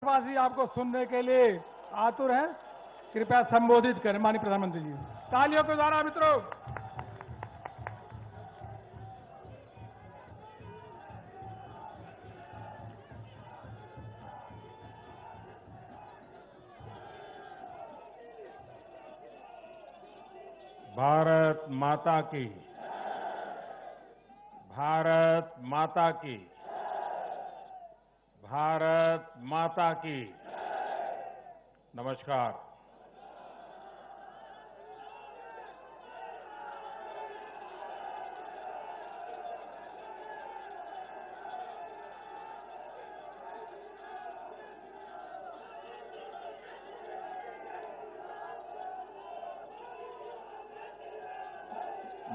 वासी आपको सुनने के लिए आतुर हैं। कृपया संबोधित करें माननीय प्रधानमंत्री जी। तालियों के द्वारा मित्रों। भारत माता की, भारत माता की, भारत माता की। नमस्कार।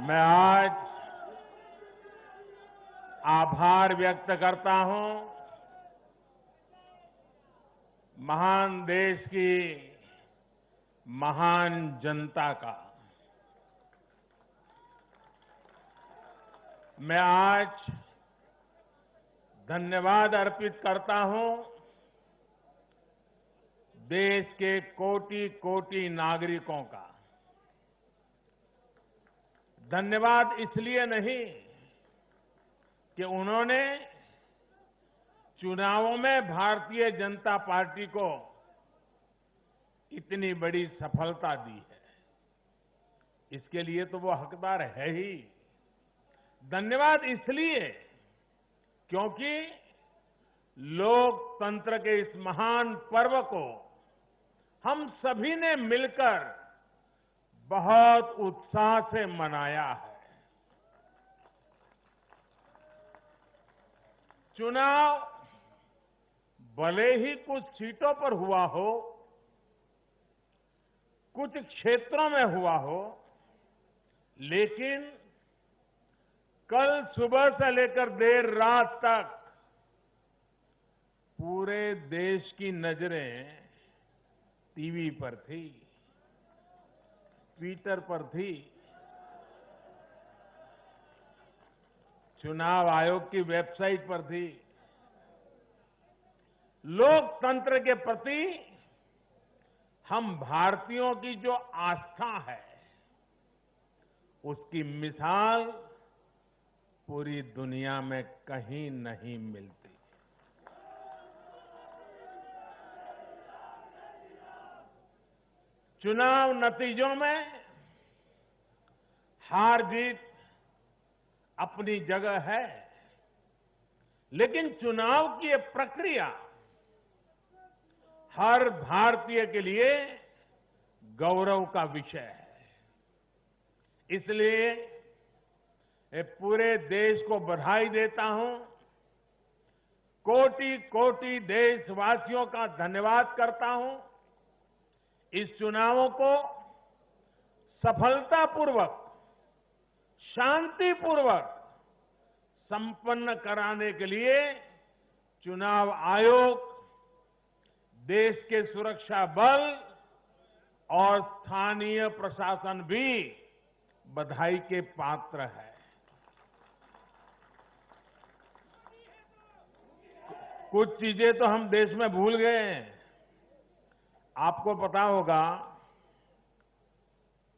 मैं आज आभार व्यक्त करता हूं महान देश की महान जनता का। मैं आज धन्यवाद अर्पित करता हूं देश के कोटि कोटि नागरिकों का। धन्यवाद इसलिए नहीं कि उन्होंने चुनावों में भारतीय जनता पार्टी को इतनी बड़ी सफलता दी है, इसके लिए तो वो हकदार है ही। धन्यवाद इसलिए क्योंकि लोकतंत्र के इस महान पर्व को हम सभी ने मिलकर बहुत उत्साह से मनाया है। चुनाव भले ही कुछ सीटों पर हुआ हो, कुछ क्षेत्रों में हुआ हो, लेकिन कल सुबह से लेकर देर रात तक पूरे देश की नजरें टीवी पर थी, ट्विटर पर थी, चुनाव आयोग की वेबसाइट पर थी। लोकतंत्र के प्रति हम भारतीयों की जो आस्था है, उसकी मिसाल पूरी दुनिया में कहीं नहीं मिलती। चुनाव नतीजों में हार जीत अपनी जगह है, लेकिन चुनाव की ये प्रक्रिया हर भारतीय के लिए गौरव का विषय है। इसलिए मैं पूरे देश को बधाई देता हूं, कोटि कोटि देशवासियों का धन्यवाद करता हूं। इस चुनावों को सफलतापूर्वक, शांतिपूर्वक संपन्न कराने के लिए चुनाव आयोग, देश के सुरक्षा बल और स्थानीय प्रशासन भी बधाई के पात्र है। कुछ चीजें तो हम देश में भूल गए हैं। आपको पता होगा,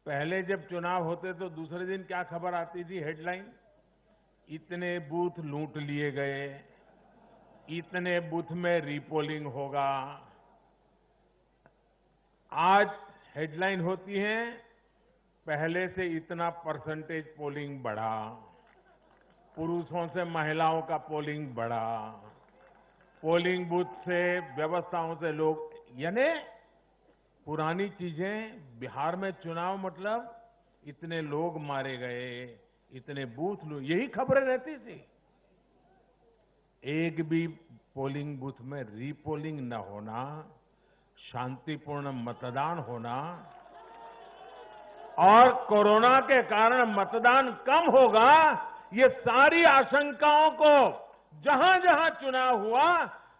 पहले जब चुनाव होते तो दूसरे दिन क्या खबर आती थी? हेडलाइन, इतने बूथ लूट लिए गए, इतने बूथ में रीपोलिंग होगा। आज हेडलाइन होती है, पहले से इतना परसेंटेज पोलिंग बढ़ा, पुरुषों से महिलाओं का पोलिंग बढ़ा, पोलिंग बूथ से व्यवस्थाओं से लोग, यानी पुरानी चीजें। बिहार में चुनाव मतलब इतने लोग मारे गए, इतने बूथ लो, यही खबरें रहती थी। एक भी पोलिंग बूथ में रीपोलिंग न होना, शांतिपूर्ण मतदान होना, और कोरोना के कारण मतदान कम होगा, ये सारी आशंकाओं को जहां जहां चुनाव हुआ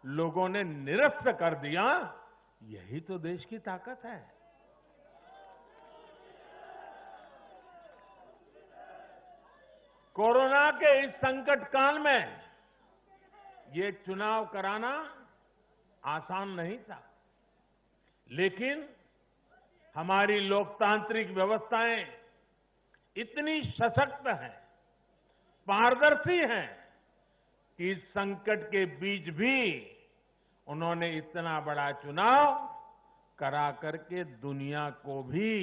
लोगों ने निरस्त कर दिया। यही तो देश की ताकत है। कोरोना के इस संकट काल में ये चुनाव कराना आसान नहीं था, लेकिन हमारी लोकतांत्रिक व्यवस्थाएं इतनी सशक्त हैं, पारदर्शी हैं कि इस संकट के बीच भी उन्होंने इतना बड़ा चुनाव करा करके दुनिया को भी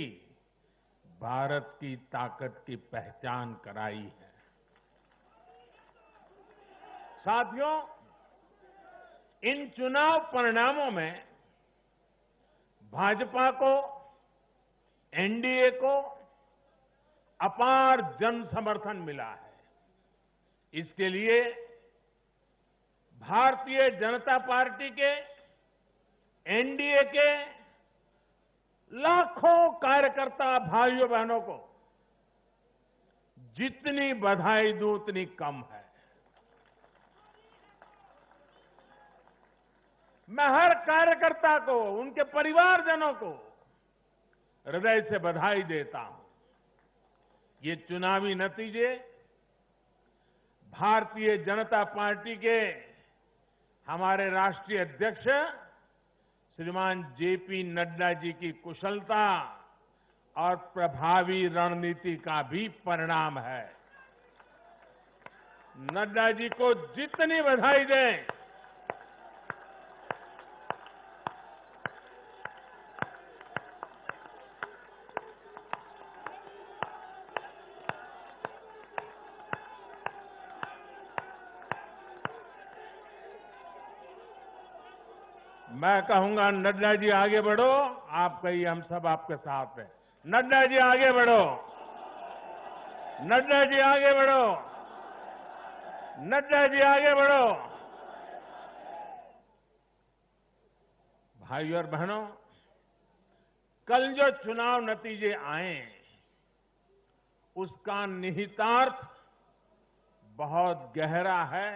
भारत की ताकत की पहचान कराई है। साथियों, इन चुनाव परिणामों में भाजपा को, एनडीए को अपार जन समर्थन मिला है। इसके लिए भारतीय जनता पार्टी के, एनडीए के लाखों कार्यकर्ता भाइयों बहनों को जितनी बधाई दूं उतनी कम है। मैं हर कार्यकर्ता को, उनके परिवारजनों को हृदय से बधाई देता हूं। ये चुनावी नतीजे भारतीय जनता पार्टी के हमारे राष्ट्रीय अध्यक्ष श्रीमान जेपी नड्डा जी की कुशलता और प्रभावी रणनीति का भी परिणाम है। नड्डा जी को जितनी बधाई दें, मैं कहूंगा नड्डा जी आगे बढ़ो, आप कहिए हम सब आपके साथ हैं। नड्डा जी आगे बढ़ो, नड्डा जी आगे बढ़ो, नड्डा जी आगे बढ़ो। भाइयों और बहनों, कल जो चुनाव नतीजे आए उसका निहितार्थ बहुत गहरा है,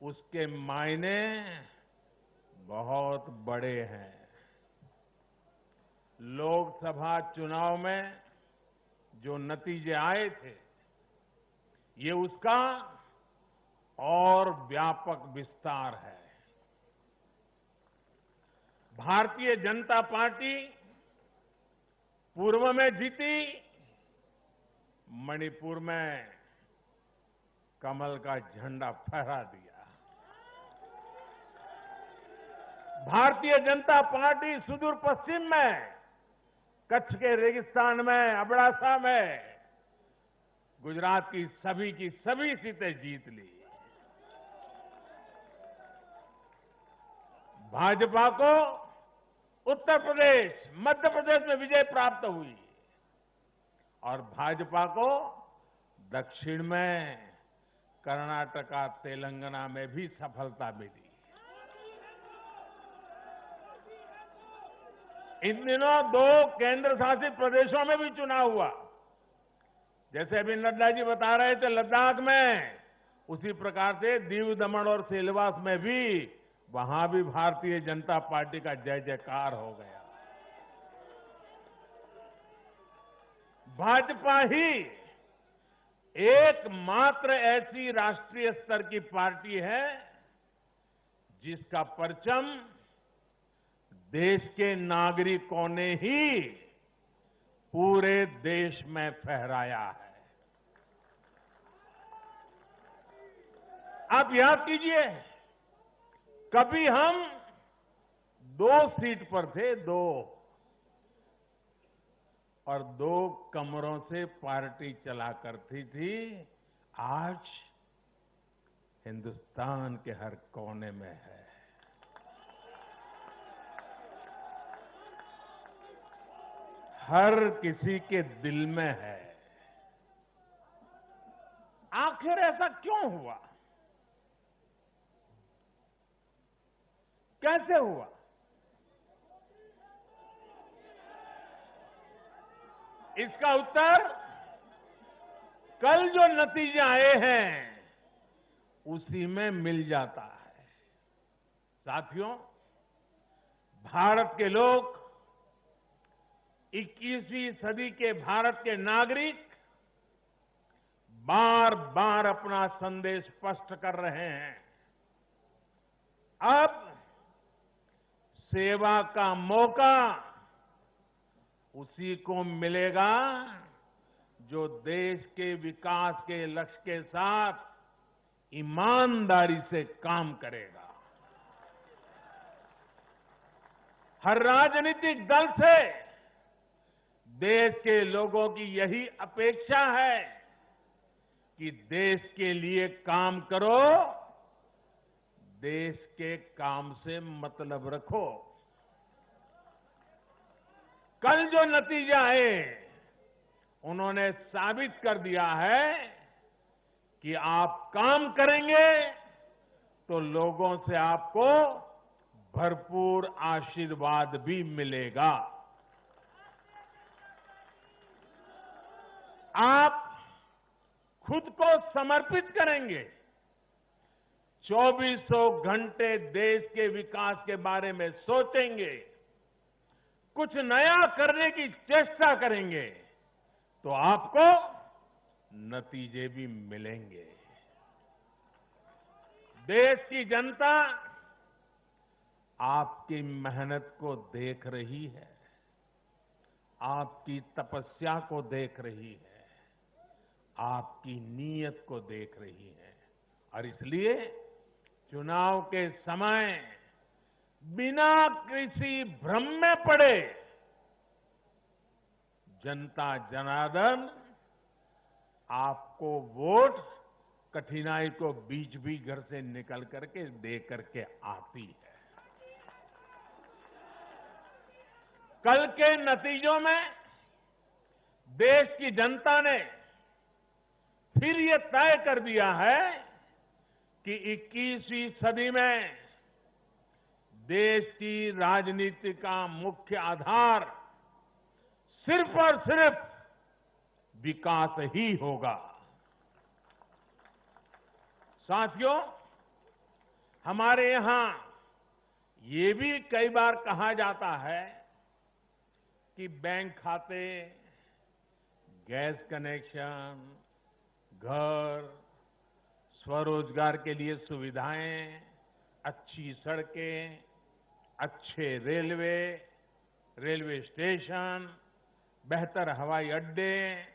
उसके मायने बहुत बड़े हैं। लोकसभा चुनाव में जो नतीजे आए थे, ये उसका और व्यापक विस्तार है। भारतीय जनता पार्टी पूर्व में जीती, मणिपुर में कमल का झंडा फहरा दिया। भारतीय जनता पार्टी सुदूर पश्चिम में, कच्छ के रेगिस्तान में, अबड़ासा में गुजरात की सभी सीटें जीत ली। भाजपा को उत्तर प्रदेश, मध्य प्रदेश में विजय प्राप्त हुई और भाजपा को दक्षिण में कर्नाटका, तेलंगाना में भी सफलता मिली। इन दिनों 2 केंद्र शासित प्रदेशों में भी चुनाव हुआ। जैसे अभी नड्डा जी बता रहे थे लद्दाख में, उसी प्रकार से दीव, दमन और सिलवास में भी, वहां भी भारतीय जनता पार्टी का जय जयकार हो गया। भाजपा ही एकमात्र ऐसी राष्ट्रीय स्तर की पार्टी है जिसका परचम देश के नागरिकों ने ही पूरे देश में फहराया है। आप याद कीजिए, कभी हम 2 सीट पर थे, 2 और 2 कमरों से पार्टी चला करती थी। आज हिंदुस्तान के हर कोने में है। हर किसी के दिल में है। आखिर ऐसा क्यों हुआ? कैसे हुआ? इसका उत्तर कल जो नतीजे आए हैं उसी में मिल जाता है। साथियों, भारत के लोग, 21वीं सदी के भारत के नागरिक बार बार अपना संदेश स्पष्ट कर रहे हैं। अब सेवा का मौका उसी को मिलेगा जो देश के विकास के लक्ष्य के साथ ईमानदारी से काम करेगा। हर राजनीतिक दल से देश के लोगों की यही अपेक्षा है कि देश के लिए काम करो, देश के काम से मतलब रखो। कल जो नतीजा आए उन्होंने साबित कर दिया है कि आप काम करेंगे तो लोगों से आपको भरपूर आशीर्वाद भी मिलेगा। आप खुद को समर्पित करेंगे, 2400 घंटे देश के विकास के बारे में सोचेंगे, कुछ नया करने की चेष्टा करेंगे तो आपको नतीजे भी मिलेंगे। देश की जनता आपकी मेहनत को देख रही है, आपकी तपस्या को देख रही है, आपकी नीयत को देख रही है और इसलिए चुनाव के समय बिना किसी भ्रम में पड़े जनता जनार्दन आपको वोट कठिनाई को बीच भी घर से निकल करके दे करके आती है। कल के नतीजों में देश की जनता ने फिर ये तय कर दिया है कि 21वीं सदी में देश की राजनीति का मुख्य आधार सिर्फ और सिर्फ विकास ही होगा। साथियों, हमारे यहां ये भी कई बार कहा जाता है कि बैंक खाते, गैस कनेक्शन, घर, स्वरोजगार के लिए सुविधाएं, अच्छी सड़कें, अच्छे रेलवे स्टेशन, बेहतर हवाई अड्डे,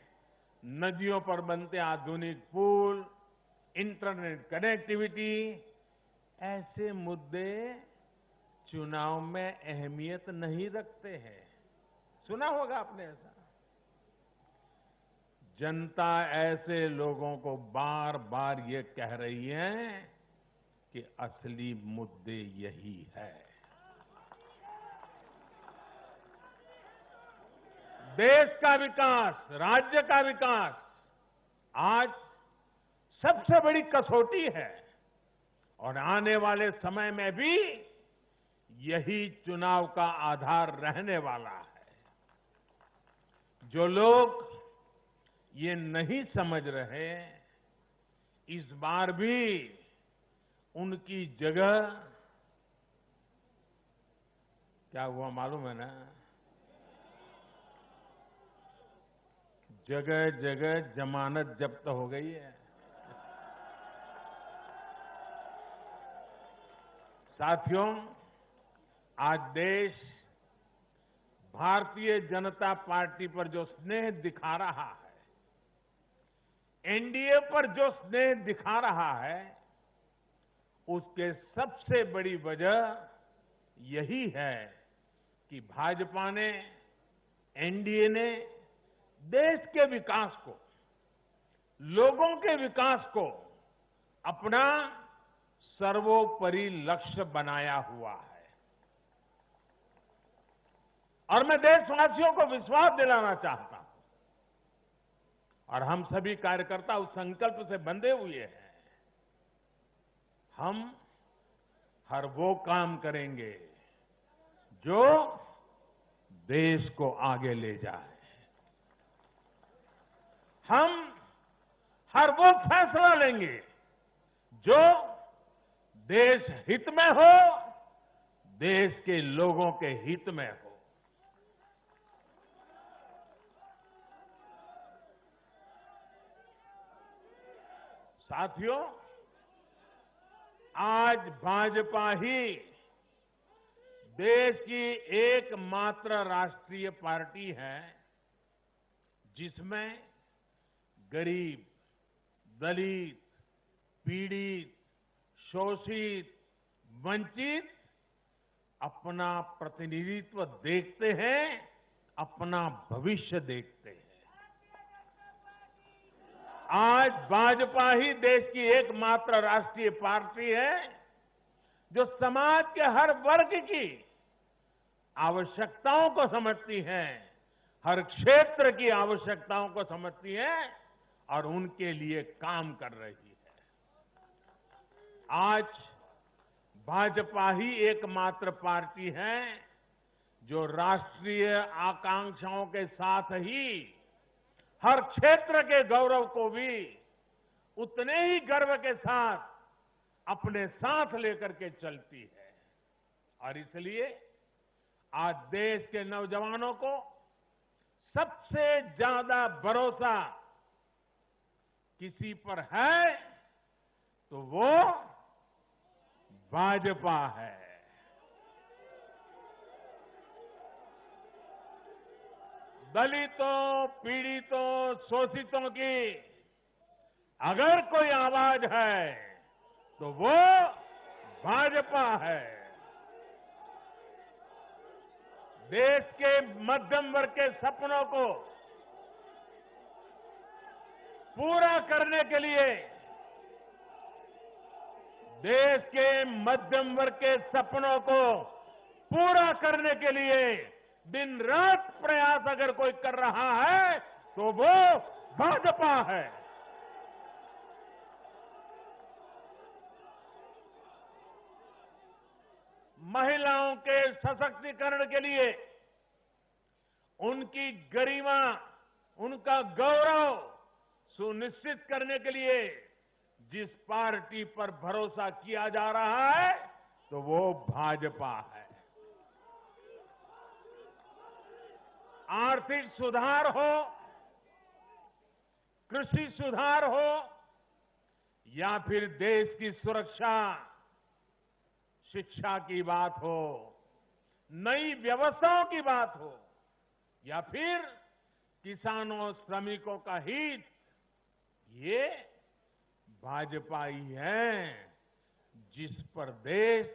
नदियों पर बनते आधुनिक पुल, इंटरनेट कनेक्टिविटी, ऐसे मुद्दे चुनाव में अहमियत नहीं रखते हैं। सुना होगा आपने ऐसा। जनता ऐसे लोगों को बार बार ये कह रही है कि असली मुद्दे यही है। देश का विकास, राज्य का विकास आज सबसे बड़ी कसौटी है और आने वाले समय में भी यही चुनाव का आधार रहने वाला है। जो लोग ये नहीं समझ रहे, इस बार भी उनकी जगह क्या हुआ मालूम है ना? जगह जगह जमानत जब्त हो गई है। साथियों, आज देश भारतीय जनता पार्टी पर जो स्नेह दिखा रहा है, एनडीए पर जो स्नेह दिखा रहा है, उसके सबसे बड़ी वजह यही है कि भाजपा ने, एनडीए ने देश के विकास को, लोगों के विकास को अपना सर्वोपरि लक्ष्य बनाया हुआ है। और मैं देशवासियों को विश्वास दिलाना चाहता हूं और हम सभी कार्यकर्ता उस संकल्प से बंधे हुए हैं। हम हर वो काम करेंगे जो देश को आगे ले जाए। हम हर वो फैसला लेंगे जो देश हित में हो, देश के लोगों के हित में हो। साथियों, आज भाजपा ही देश की एकमात्र राष्ट्रीय पार्टी है जिसमें गरीब, दलित, पीड़ित, शोषित, वंचित अपना प्रतिनिधित्व देखते हैं, अपना भविष्य देखते हैं। आज भाजपा ही देश की एकमात्र राष्ट्रीय पार्टी है जो समाज के हर वर्ग की आवश्यकताओं को समझती है, हर क्षेत्र की आवश्यकताओं को समझती है और उनके लिए काम कर रही है। आज भाजपा ही एकमात्र पार्टी है जो राष्ट्रीय आकांक्षाओं के साथ ही हर क्षेत्र के गौरव को भी उतने ही गर्व के साथ अपने साथ लेकर के चलती है। और इसलिए आज देश के नौजवानों को सबसे ज्यादा भरोसा किसी पर है तो वो भाजपा है। दलितों, पीड़ितों, शोषितों की अगर कोई आवाज है तो वो भाजपा है। देश के मध्यम वर्ग के सपनों को पूरा करने के लिए, देश के मध्यम वर्ग के सपनों को पूरा करने के लिए दिन रात प्रयास अगर कोई कर रहा है तो वो भाजपा है। महिलाओं के सशक्तिकरण के लिए, उनकी गरिमा, उनका गौरव सुनिश्चित करने के लिए जिस पार्टी पर भरोसा किया जा रहा है तो वो भाजपा है। आर्थिक सुधार हो, कृषि सुधार हो या फिर देश की सुरक्षा, शिक्षा की बात हो, नई व्यवस्थाओं की बात हो या फिर किसानों, श्रमिकों का हित, ये भाजपा ही है जिस पर देश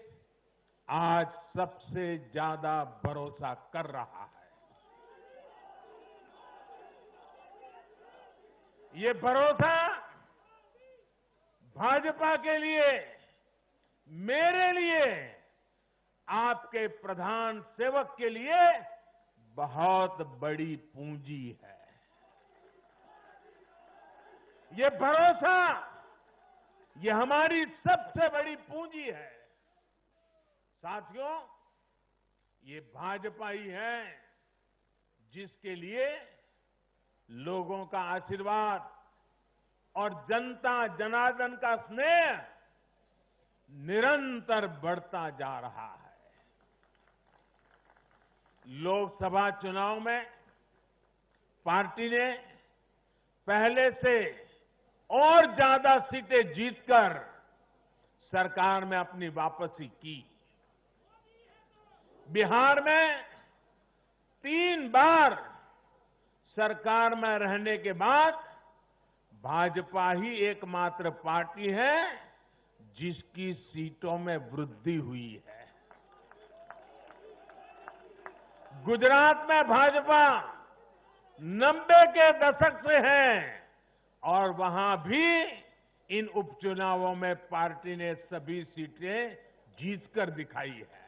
आज सबसे ज्यादा भरोसा कर रहा है। ये भरोसा भाजपा के लिए, मेरे लिए, आपके प्रधान सेवक के लिए बहुत बड़ी पूंजी है। ये भरोसा, ये हमारी सबसे बड़ी पूंजी है। साथियों, ये भाजपा ही है जिसके लिए लोगों का आशीर्वाद और जनता जनार्दन का स्नेह निरंतर बढ़ता जा रहा है। लोकसभा चुनाव में पार्टी ने पहले से और ज्यादा सीटें जीतकर सरकार में अपनी वापसी की। बिहार में 3 बार सरकार में रहने के बाद भाजपा ही एकमात्र पार्टी है जिसकी सीटों में वृद्धि हुई है। गुजरात में भाजपा 90 के दशक से है और वहां भी इन उपचुनावों में पार्टी ने सभी सीटें जीतकर दिखाई है।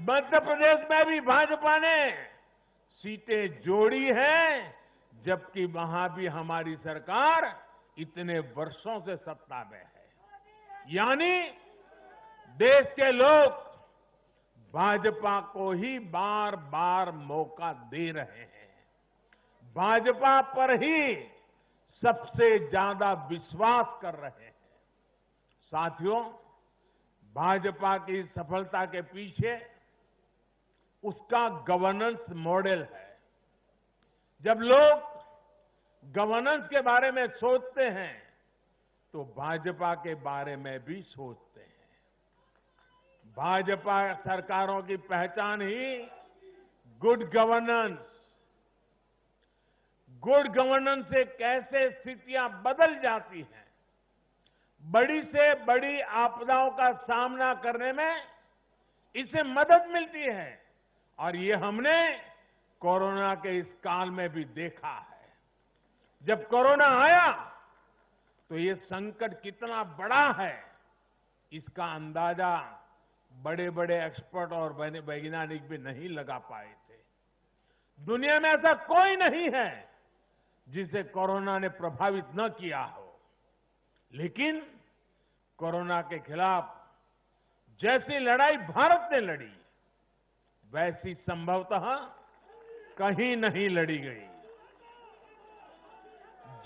मध्य प्रदेश में भी भाजपा ने सीटें जोड़ी है, जबकि वहां भी हमारी सरकार इतने वर्षों से सत्ता में है। यानी देश के लोग भाजपा को ही बार बार मौका दे रहे हैं। भाजपा पर ही सबसे ज्यादा विश्वास कर रहे हैं। साथियों, भाजपा की सफलता के पीछे उसका गवर्नेंस मॉडल है। जब लोग गवर्नेंस के बारे में सोचते हैं तो भाजपा के बारे में भी सोचते हैं। भाजपा सरकारों की पहचान ही गुड गवर्नेंस, गुड गवर्नेंस से कैसे स्थितियां बदल जाती हैं, बड़ी से बड़ी आपदाओं का सामना करने में इससे मदद मिलती है। और ये हमने कोरोना के इस काल में भी देखा है। जब कोरोना आया तो ये संकट कितना बड़ा है, इसका अंदाजा बड़े बड़े एक्सपर्ट और वैज्ञानिक भी नहीं लगा पाए थे। दुनिया में ऐसा कोई नहीं है जिसे कोरोना ने प्रभावित न किया हो। लेकिन कोरोना के खिलाफ जैसी लड़ाई भारत ने लड़ी, वैसी संभवतः कहीं नहीं लड़ी गई।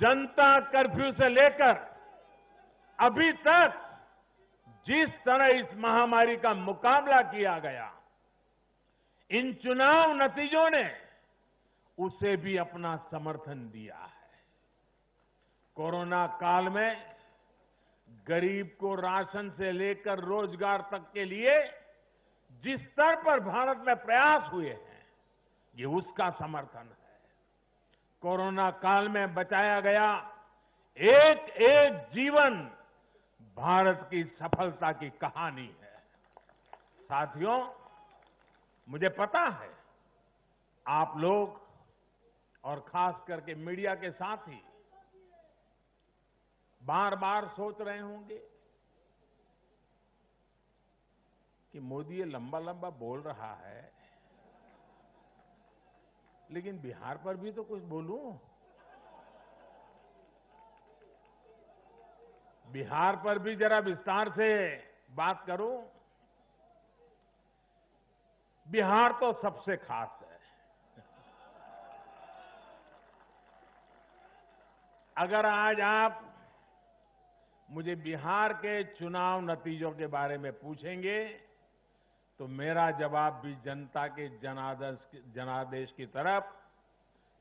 जनता कर्फ्यू से लेकर अभी तक जिस तरह इस महामारी का मुकाबला किया गया, इन चुनाव नतीजों ने उसे भी अपना समर्थन दिया है। कोरोना काल में गरीब को राशन से लेकर रोजगार तक के लिए जिस स्तर पर भारत में प्रयास हुए हैं, ये उसका समर्थन है। कोरोना काल में बचाया गया एक एक जीवन भारत की सफलता की कहानी है। साथियों, मुझे पता है आप लोग और खास करके मीडिया के साथी बार बार सोच रहे होंगे कि मोदी ये लंबा लंबा बोल रहा है, लेकिन बिहार पर भी तो कुछ बोलूं। बिहार पर भी जरा विस्तार से बात करूं। बिहार तो सबसे खास है। अगर आज आप मुझे बिहार के चुनाव नतीजों के बारे में पूछेंगे तो मेरा जवाब भी जनता के जनादेश की तरफ,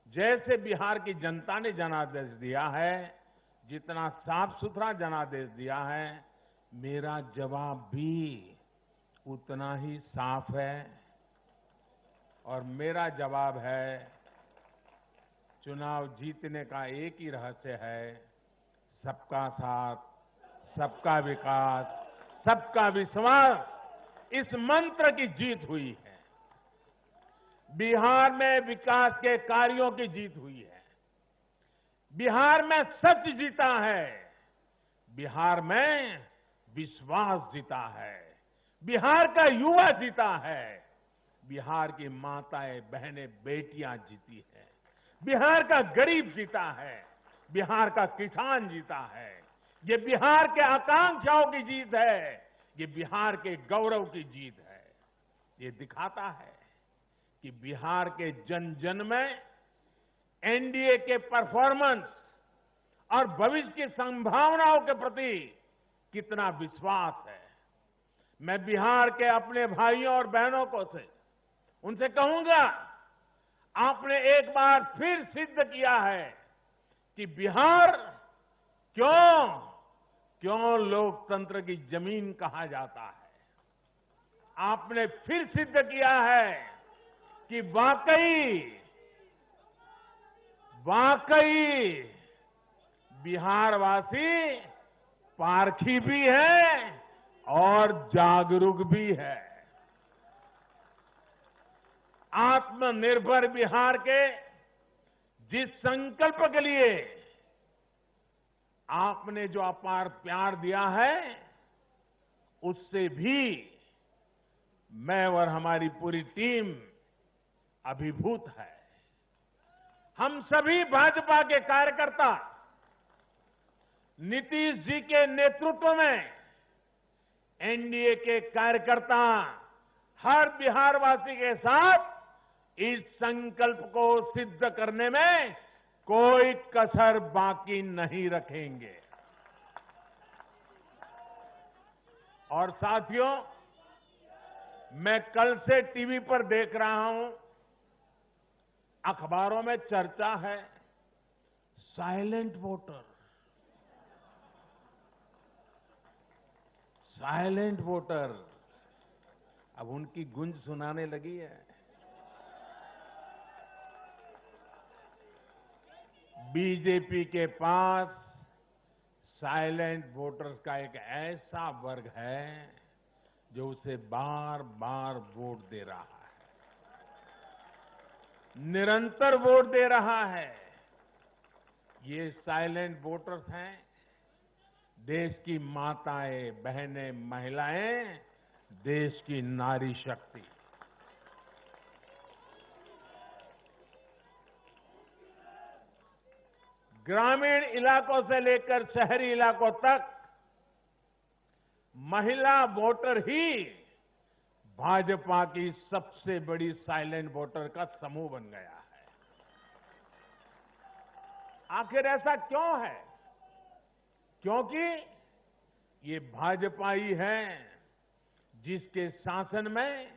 जैसे बिहार की जनता ने जनादेश दिया है, जितना साफ सुथरा जनादेश दिया है, मेरा जवाब भी उतना ही साफ है। और मेरा जवाब है, चुनाव जीतने का एक ही रहस्य है, सबका साथ, सबका विकास, सबका विश्वास। इस मंत्र की जीत हुई है। बिहार में विकास के कार्यों की जीत हुई है। बिहार में सच जीता है। बिहार में विश्वास जीता है। बिहार का युवा जीता है। बिहार की माताएं, बहनें, बेटियां जीती हैं। बिहार का गरीब जीता है। बिहार का किसान जीता है। ये बिहार के आकांक्षाओं की जीत है। ये बिहार के गौरव की जीत है। ये दिखाता है कि बिहार के जन जन में एनडीए के परफॉर्मेंस और भविष्य की संभावनाओं के प्रति कितना विश्वास है। मैं बिहार के अपने भाइयों और बहनों को उनसे कहूंगा, आपने एक बार फिर सिद्ध किया है कि बिहार क्यों लोकतंत्र की जमीन कहा जाता है। आपने फिर सिद्ध किया है कि वाकई बिहारवासी पारखी भी है और जागरूक भी है। आत्मनिर्भर बिहार के जिस संकल्प के लिए आपने जो अपार प्यार दिया है, उससे भी मैं और हमारी पूरी टीम अभिभूत है। हम सभी भाजपा के कार्यकर्ता नीतीश जी के नेतृत्व में एनडीए के कार्यकर्ता हर बिहारवासी के साथ इस संकल्प को सिद्ध करने में कोई कसर बाकी नहीं रखेंगे। और साथियों, मैं कल से टीवी पर देख रहा हूं, अखबारों में चर्चा है साइलेंट वोटर। साइलेंट वोटर, अब उनकी गूंज सुनाने लगी है। बीजेपी के पास साइलेंट वोटर्स का एक ऐसा वर्ग है जो उसे बार बार वोट दे रहा है, निरंतर वोट दे रहा है। ये साइलेंट वोटर्स हैं देश की माताएं, बहनें, महिलाएं, देश की नारी शक्ति। ग्रामीण इलाकों से लेकर शहरी इलाकों तक महिला वोटर ही भाजपा की सबसे बड़ी साइलेंट वोटर का समूह बन गया है। आखिर ऐसा क्यों है? क्योंकि ये भाजपा ही है जिसके शासन में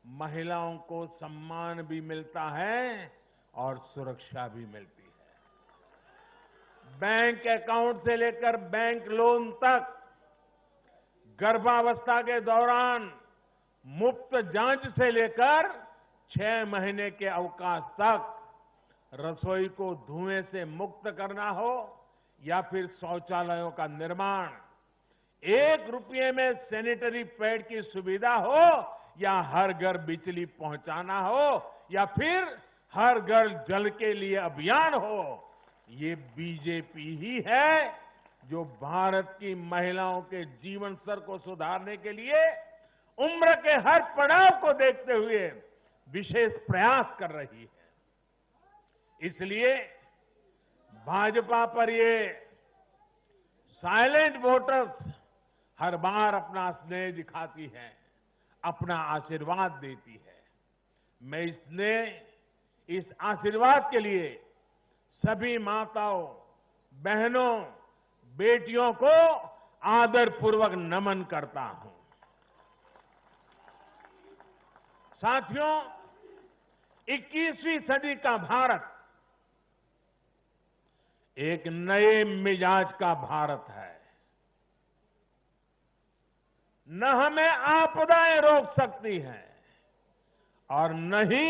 महिलाओं को सम्मान भी मिलता है और सुरक्षा भी मिलती है। बैंक अकाउंट से लेकर बैंक लोन तक, गर्भावस्था के दौरान मुफ्त जांच से लेकर 6 महीने के अवकाश तक, रसोई को धुएं से मुक्त करना हो या फिर शौचालयों का निर्माण, 1 रुपये में सैनिटरी पैड की सुविधा हो या हर घर बिजली पहुंचाना हो या फिर हर घर जल के लिए अभियान हो, ये बीजेपी ही है जो भारत की महिलाओं के जीवन स्तर को सुधारने के लिए उम्र के हर पड़ाव को देखते हुए विशेष प्रयास कर रही है। इसलिए भाजपा पर ये साइलेंट वोटर्स हर बार अपना स्नेह दिखाती है, अपना आशीर्वाद देती है। मैं इस आशीर्वाद के लिए सभी माताओं, बहनों, बेटियों को आदरपूर्वक नमन करता हूं। साथियों, 21वीं सदी का भारत एक नए मिजाज का भारत है। न हमें आपदाएं रोक सकती हैं और न ही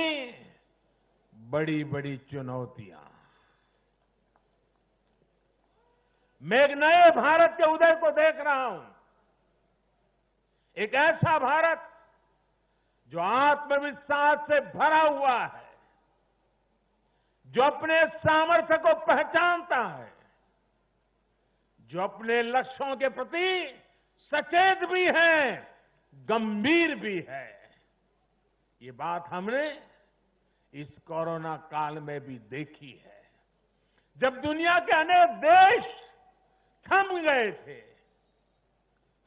बड़ी बड़ी चुनौतियां। मैं एक नए भारत के उदय को देख रहा हूं, एक ऐसा भारत जो आत्मविश्वास से भरा हुआ है, जो अपने सामर्थ्य को पहचानता है, जो अपने लक्ष्यों के प्रति सचेत भी है, गंभीर भी है। ये बात हमने इस कोरोना काल में भी देखी है, जब दुनिया के अनेक देश थम गए थे।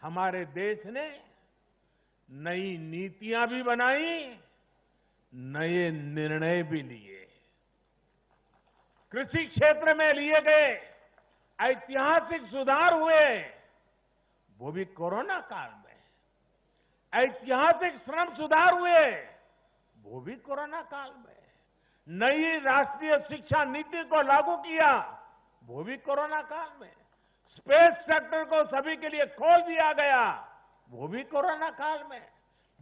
हमारे देश ने नई नीतियां भी बनाई, नए निर्णय भी लिए। कृषि क्षेत्र में लिए गए ऐतिहासिक सुधार हुए, वो भी कोरोना काल में। ऐतिहासिक श्रम सुधार हुए, वो भी कोरोना काल में। नई राष्ट्रीय शिक्षा नीति को लागू किया, वो भी कोरोना काल में। स्पेस सेक्टर को सभी के लिए खोल दिया गया, वो भी कोरोना काल में।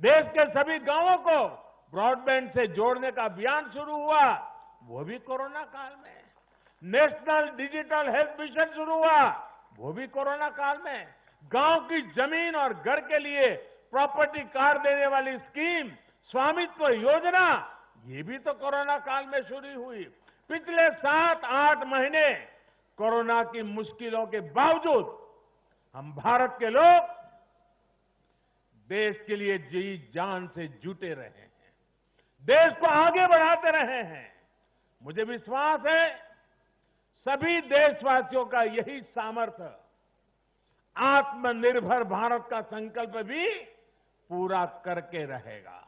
देश के सभी गांवों को ब्रॉडबैंड से जोड़ने का अभियान शुरू हुआ, वो भी कोरोना काल में। नेशनल डिजिटल हेल्थ मिशन शुरू हुआ, वो भी कोरोना काल में। गांव की जमीन और घर के लिए प्रॉपर्टी कार्ड देने वाली स्कीम, स्वामित्व योजना, ये भी तो कोरोना काल में शुरू हुई। पिछले 7-8 महीने कोरोना की मुश्किलों के बावजूद हम भारत के लोग देश के लिए जी जान से जुटे रहे हैं, देश को आगे बढ़ाते रहे हैं। मुझे विश्वास है सभी देशवासियों का यही सामर्थ्य आत्मनिर्भर भारत का संकल्प भी पूरा करके रहेगा।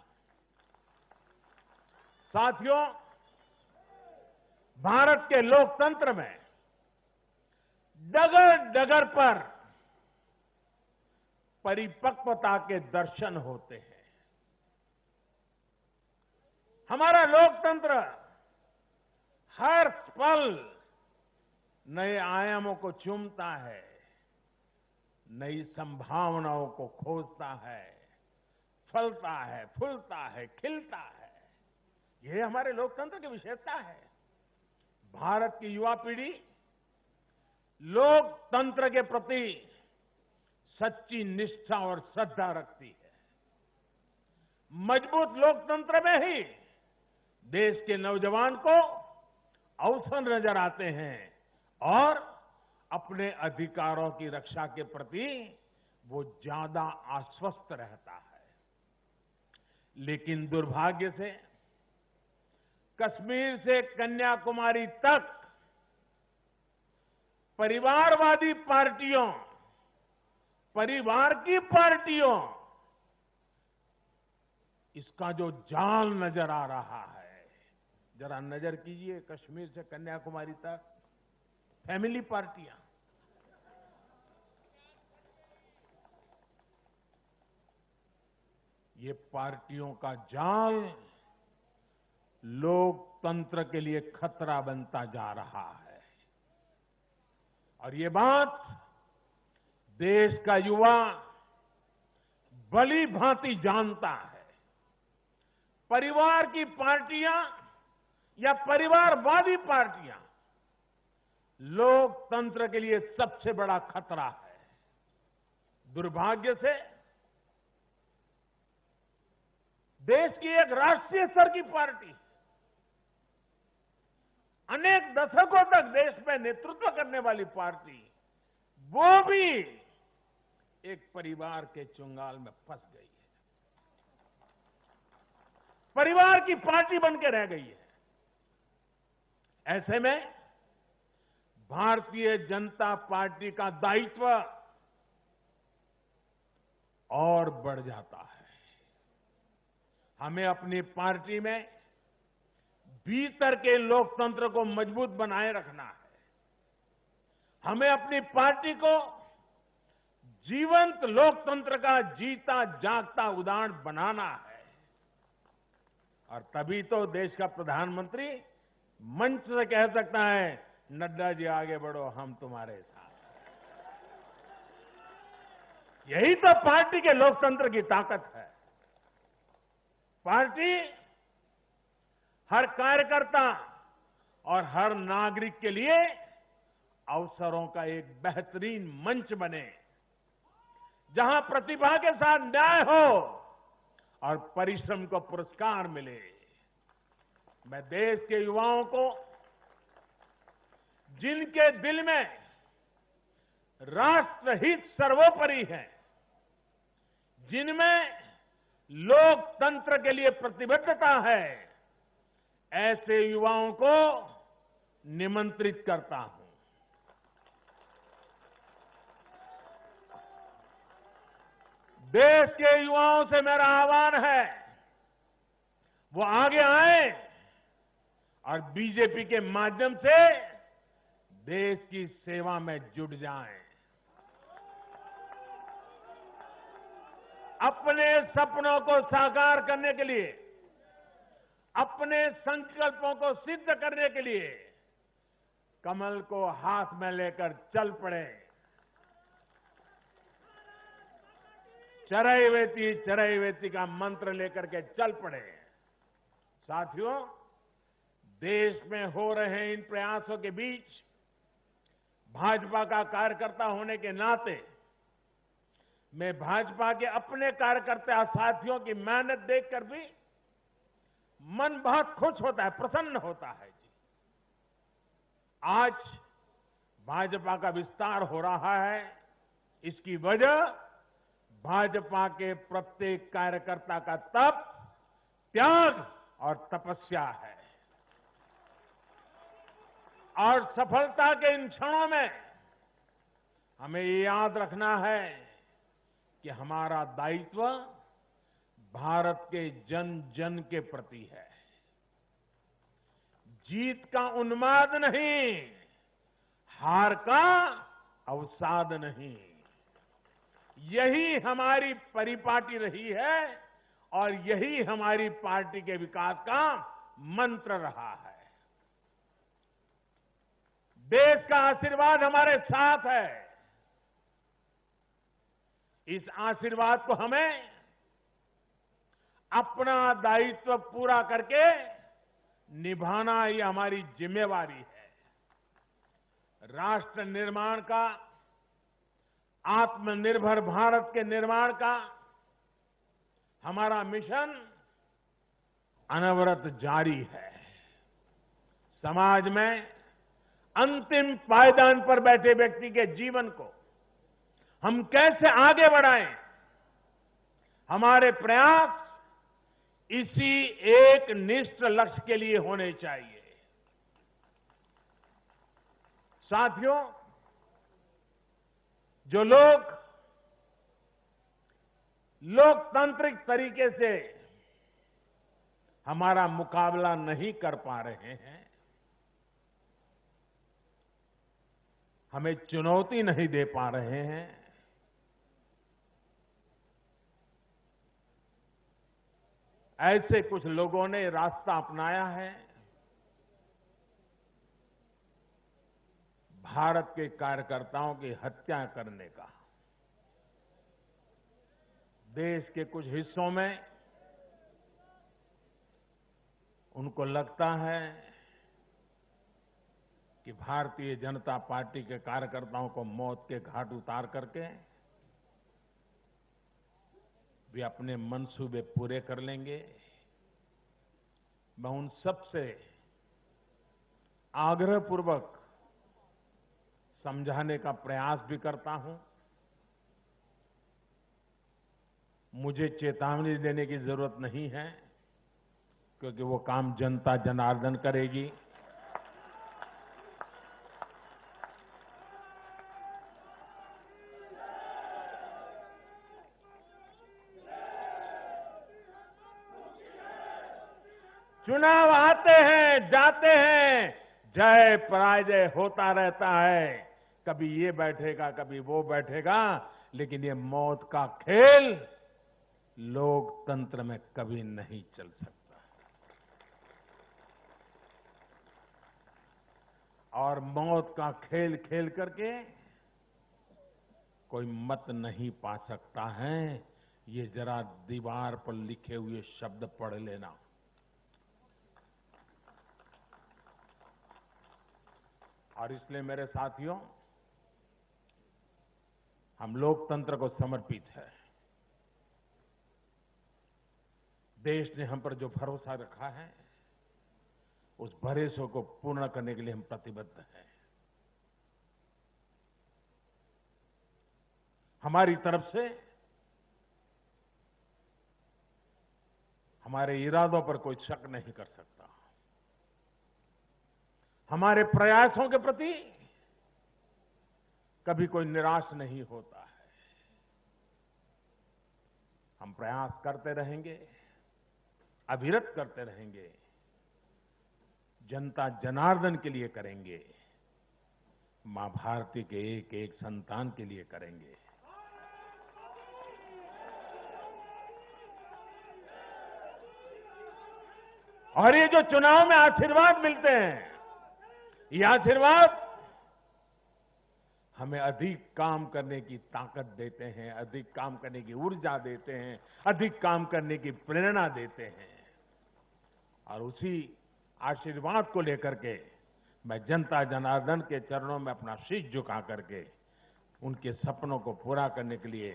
साथियों, भारत के लोकतंत्र में डगर डगर पर परिपक्वता के दर्शन होते हैं। हमारा लोकतंत्र हर पल नए आयामों को चूमता है, नई संभावनाओं को खोजता है, फलता है, फूलता है, खिलता है। ये हमारे लोकतंत्र की विशेषता है। भारत की युवा पीढ़ी लोकतंत्र के प्रति सच्ची निष्ठा और श्रद्धा रखती है। मजबूत लोकतंत्र में ही देश के नौजवान को अवसर नजर आते हैं और अपने अधिकारों की रक्षा के प्रति वो ज्यादा आश्वस्त रहता है। लेकिन दुर्भाग्य से कश्मीर से कन्याकुमारी तक परिवारवादी पार्टियों, परिवार की पार्टियों, इसका जो जाल नजर आ रहा है, जरा नजर कीजिए। कश्मीर से कन्याकुमारी तक फैमिली पार्टियां, ये पार्टियों का जाल लोकतंत्र के लिए खतरा बनता जा रहा है। और ये बात देश का युवा भली भांति जानता है। परिवार की पार्टियां या परिवारवादी पार्टियां लोकतंत्र के लिए सबसे बड़ा खतरा है। दुर्भाग्य से देश की एक राष्ट्रीय स्तर की पार्टी अनेक दशकों तक देश में नेतृत्व करने वाली पार्टी, वो भी एक परिवार के चुंगाल में फंस गई है, परिवार की पार्टी बन के रह गई है। ऐसे में भारतीय जनता पार्टी का दायित्व और बढ़ जाता है। हमें अपनी पार्टी में भीतर के लोकतंत्र को मजबूत बनाए रखना है। हमें अपनी पार्टी को जीवंत लोकतंत्र का जीता जागता उदाहरण बनाना है। और तभी तो देश का प्रधानमंत्री मंच से कह सकता है, नड्डा जी आगे बढ़ो, हम तुम्हारे साथ। यही तो पार्टी के लोकतंत्र की ताकत है। पार्टी हर कार्यकर्ता और हर नागरिक के लिए अवसरों का एक बेहतरीन मंच बने, जहां प्रतिभा के साथ न्याय हो और परिश्रम को पुरस्कार मिले। मैं देश के युवाओं को, जिनके दिल में राष्ट्रहित सर्वोपरि है, जिनमें लोकतंत्र के लिए प्रतिबद्धता है, ऐसे युवाओं को निमंत्रित करता हूं। देश के युवाओं से मेरा आह्वान है, वो आगे आए और बीजेपी के माध्यम से देश की सेवा में जुट जाएं। अपने सपनों को साकार करने के लिए, अपने संकल्पों को सिद्ध करने के लिए कमल को हाथ में लेकर चल पड़े। चरैवेति का मंत्र लेकर के चल पड़े। साथियों, देश में हो रहे इन प्रयासों के बीच भाजपा का कार्यकर्ता होने के नाते मैं भाजपा के अपने कार्यकर्ता साथियों की मेहनत देखकर भी मन बहुत खुश होता है, प्रसन्न होता है जी। आज भाजपा का विस्तार हो रहा है, इसकी वजह भाजपा के प्रत्येक कार्यकर्ता का तप, त्याग और तपस्या है। और सफलता के इन क्षणों में हमें ये याद रखना है कि हमारा दायित्व भारत के जन जन के प्रति है। जीत का उन्माद नहीं, हार का अवसाद नहीं। यही हमारी परिपाटी रही है और यही हमारी पार्टी के विकास का मंत्र रहा है। देश का आशीर्वाद हमारे साथ है। इस आशीर्वाद को हमें अपना दायित्व पूरा करके निभाना ही हमारी जिम्मेवारी है। राष्ट्र निर्माण का, आत्मनिर्भर भारत के निर्माण का हमारा मिशन अनवरत जारी है। समाज में अंतिम पायदान पर बैठे व्यक्ति के जीवन को हम कैसे आगे बढ़ाएं, हमारे प्रयास इसी एक निष्ठ लक्ष्य के लिए होने चाहिए। साथियों, जो लोग लोकतांत्रिक तरीके से हमारा मुकाबला नहीं कर पा रहे हैं, हमें चुनौती नहीं दे पा रहे हैं, ऐसे कुछ लोगों ने रास्ता अपनाया है भारत के कार्यकर्ताओं की हत्या करने का। देश के कुछ हिस्सों में उनको लगता है कि भारतीय जनता पार्टी के कार्यकर्ताओं को मौत के घाट उतार करके वे अपने मंसूबे पूरे कर लेंगे। मैं उन सबसे आग्रहपूर्वक समझाने का प्रयास भी करता हूं। मुझे चेतावनी देने की जरूरत नहीं है, क्योंकि वो काम जनता जनार्दन करेगी। चुनाव आते हैं, जाते हैं, जय पराजय होता रहता है। कभी ये बैठेगा, कभी वो बैठेगा, लेकिन ये मौत का खेल लोकतंत्र में कभी नहीं चल सकता। और मौत का खेल खेल करके कोई मत नहीं पा सकता है। ये जरा दीवार पर लिखे हुए शब्द पढ़ लेना। और इसलिए मेरे साथियों, हम लोकतंत्र को समर्पित है। देश ने हम पर जो भरोसा रखा है, उस भरोसे को पूर्ण करने के लिए हम प्रतिबद्ध हैं। हमारी तरफ से हमारे इरादों पर कोई शक नहीं कर सकता। हमारे प्रयासों के प्रति कभी कोई निराश नहीं होता है। हम प्रयास करते रहेंगे, अविरत करते रहेंगे, जनता जनार्दन के लिए करेंगे, मां भारती के एक एक संतान के लिए करेंगे। और ये जो चुनाव में आशीर्वाद मिलते हैं, ये आशीर्वाद हमें अधिक काम करने की ताकत देते हैं, अधिक काम करने की ऊर्जा देते हैं, अधिक काम करने की प्रेरणा देते हैं। और उसी आशीर्वाद को लेकर के मैं जनता जनार्दन के चरणों में अपना शीश झुका करके उनके सपनों को पूरा करने के लिए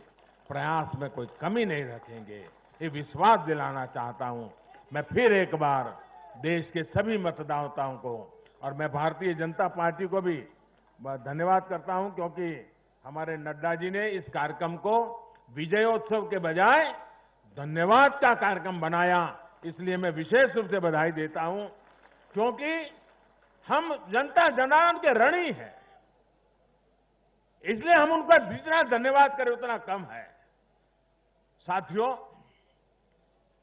प्रयास में कोई कमी नहीं रखेंगे, ये विश्वास दिलाना चाहता हूं। मैं फिर एक बार देश के सभी मतदाताओं को और मैं भारतीय जनता पार्टी को भी धन्यवाद करता हूं, क्योंकि हमारे नड्डा जी ने इस कार्यक्रम को विजयोत्सव के बजाय धन्यवाद का कार्यक्रम बनाया। इसलिए मैं विशेष रूप से बधाई देता हूं, क्योंकि हम जनता जनार्दन के ऋणी हैं। इसलिए हम उनका जितना धन्यवाद करें उतना कम है। साथियों,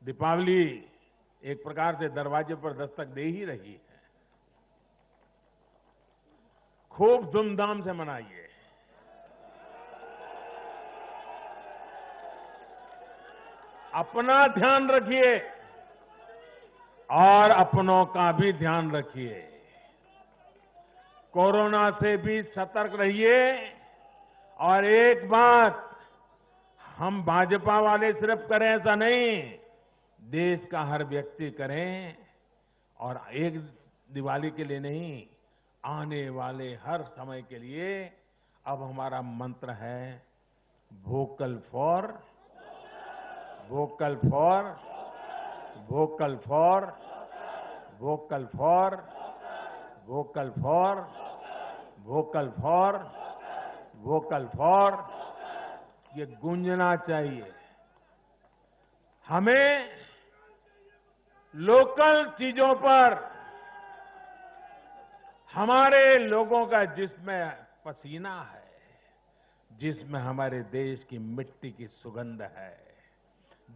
दीपावली एक प्रकार से दरवाजे पर दस्तक दे ही रही है। खूब धूमधाम से मनाइए। अपना ध्यान रखिए और अपनों का भी ध्यान रखिए। कोरोना से भी सतर्क रहिए। और एक बात हम भाजपा वाले सिर्फ करें ऐसा नहीं, देश का हर व्यक्ति करें और एक दिवाली के लिए नहीं, आने वाले हर समय के लिए अब हमारा मंत्र है vocal for vocal for vocal for vocal for vocal for vocal for vocal for, ये गूंजना चाहिए। हमें लोकल चीजों पर हमारे लोगों का जिसमें पसीना है, जिसमें हमारे देश की मिट्टी की सुगंध है,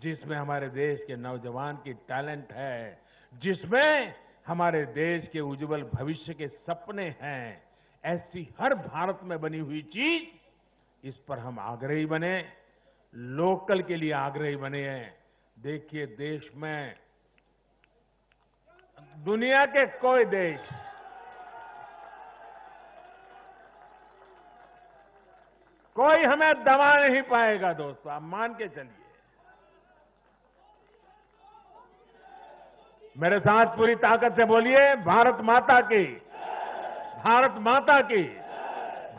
जिसमें हमारे देश के नौजवान की टैलेंट है, जिसमें हमारे देश के उज्जवल भविष्य के सपने हैं, ऐसी हर भारत में बनी हुई चीज, इस पर हम आग्रही बने, लोकल के लिए आग्रही बने हैं। देखिए, देश में दुनिया के कोई देश कोई हमें दबा नहीं पाएगा दोस्तों, आप मान के चलिए। मेरे साथ पूरी ताकत से बोलिए, भारत माता की, भारत माता की,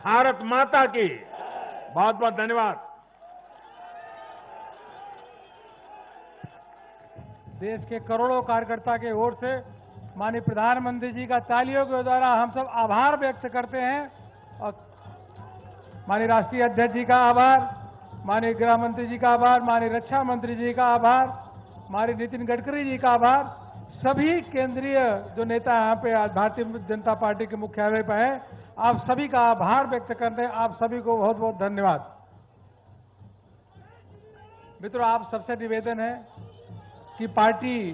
भारत माता की। बहुत बहुत धन्यवाद। देश के करोड़ों कार्यकर्ता के ओर से माननीय प्रधानमंत्री जी का तालियों के द्वारा हम सब आभार व्यक्त करते हैं। और माननीय राष्ट्रीय अध्यक्ष जी का आभार, माननीय गृह मंत्री जी का आभार, माननीय रक्षा मंत्री जी का आभार, माननीय नितिन गडकरी जी का आभार, सभी केंद्रीय जो नेता यहाँ पे आज भारतीय जनता पार्टी के मुख्यालय पर है, आप सभी का आभार व्यक्त करते हैं। आप सभी को बहुत बहुत धन्यवाद। मित्रों, आप सबसे निवेदन है कि पार्टी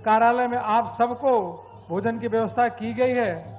कार्यालय में आप सबको भोजन की व्यवस्था की गई है।